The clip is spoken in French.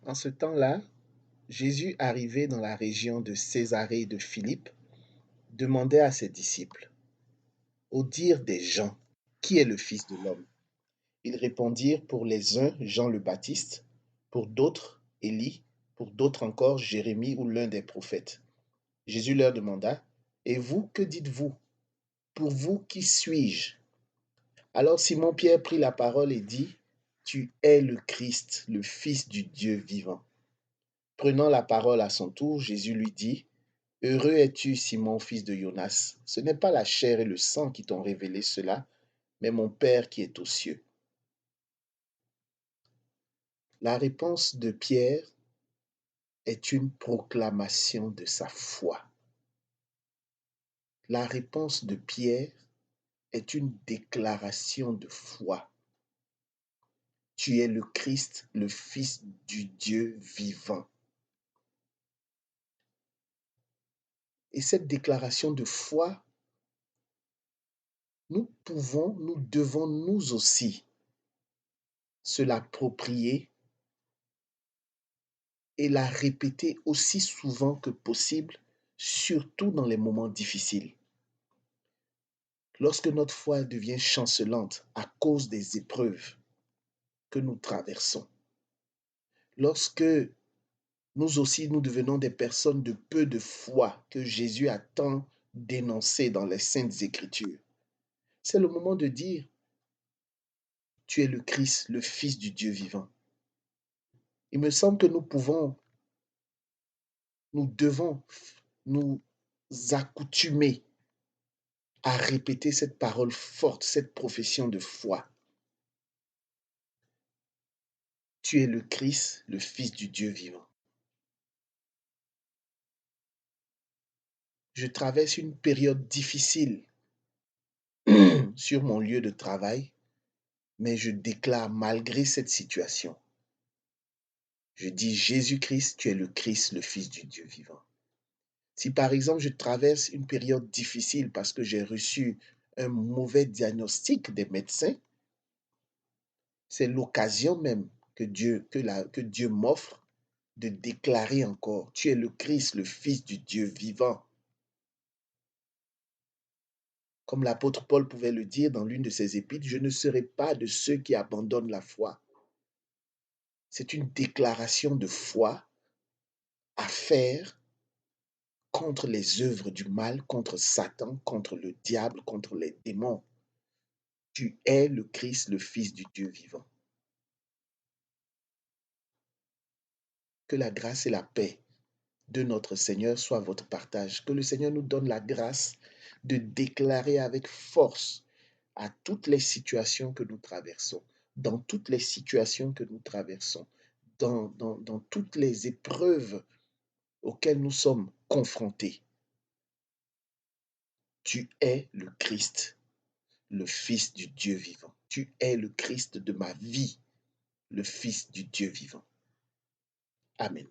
En ce temps-là, Jésus, arrivé dans la région de Césarée de Philippe, demandait à ses disciples, au dire des gens, qui est le Fils de l'homme? Ils répondirent pour les uns Jean le Baptiste, pour d'autres Élie, pour d'autres encore Jérémie ou l'un des prophètes. Jésus leur demanda, et vous, que dites-vous? Pour vous, qui suis-je? Alors Simon-Pierre prit la parole et dit, tu es le Christ, le Fils du Dieu vivant. Prenant la parole à son tour, Jésus lui dit, heureux es-tu, Simon, fils de Jonas. Ce n'est pas la chair et le sang qui t'ont révélé cela, mais mon Père qui est aux cieux. La réponse de Pierre est une proclamation de sa foi. La réponse de Pierre est une déclaration de foi. Tu es le Christ, le Fils du Dieu vivant. Et cette déclaration de foi, nous devons nous aussi se l'approprier et la répéter aussi souvent que possible, surtout dans les moments difficiles. Lorsque notre foi devient chancelante à cause des épreuves que nous traversons, lorsque nous aussi nous devenons des personnes de peu de foi que Jésus a tant dénoncé dans les Saintes Écritures, c'est le moment de dire, tu es le Christ, le Fils du Dieu vivant. Il me semble que nous devons nous accoutumer à répéter cette parole forte, cette profession de foi. Tu es le Christ, le Fils du Dieu vivant. Je traverse une période difficile sur mon lieu de travail, mais je déclare malgré cette situation, je dis Jésus-Christ, tu es le Christ, le Fils du Dieu vivant. Si par exemple je traverse une période difficile parce que j'ai reçu un mauvais diagnostic des médecins, c'est l'occasion même que Dieu m'offre de déclarer encore, tu es le Christ, le Fils du Dieu vivant. Comme l'apôtre Paul pouvait le dire dans l'une de ses épîtres, je ne serai pas de ceux qui abandonnent la foi. C'est une déclaration de foi à faire contre les œuvres du mal, contre Satan, contre le diable, contre les démons. Tu es le Christ, le Fils du Dieu vivant. Que la grâce et la paix de notre Seigneur soient votre partage. Que le Seigneur nous donne la grâce de déclarer avec force à toutes les situations que nous traversons, dans toutes les situations que nous traversons, dans toutes les épreuves auxquelles nous sommes confrontés. Tu es le Christ, le Fils du Dieu vivant. Tu es le Christ de ma vie, le Fils du Dieu vivant. Amen.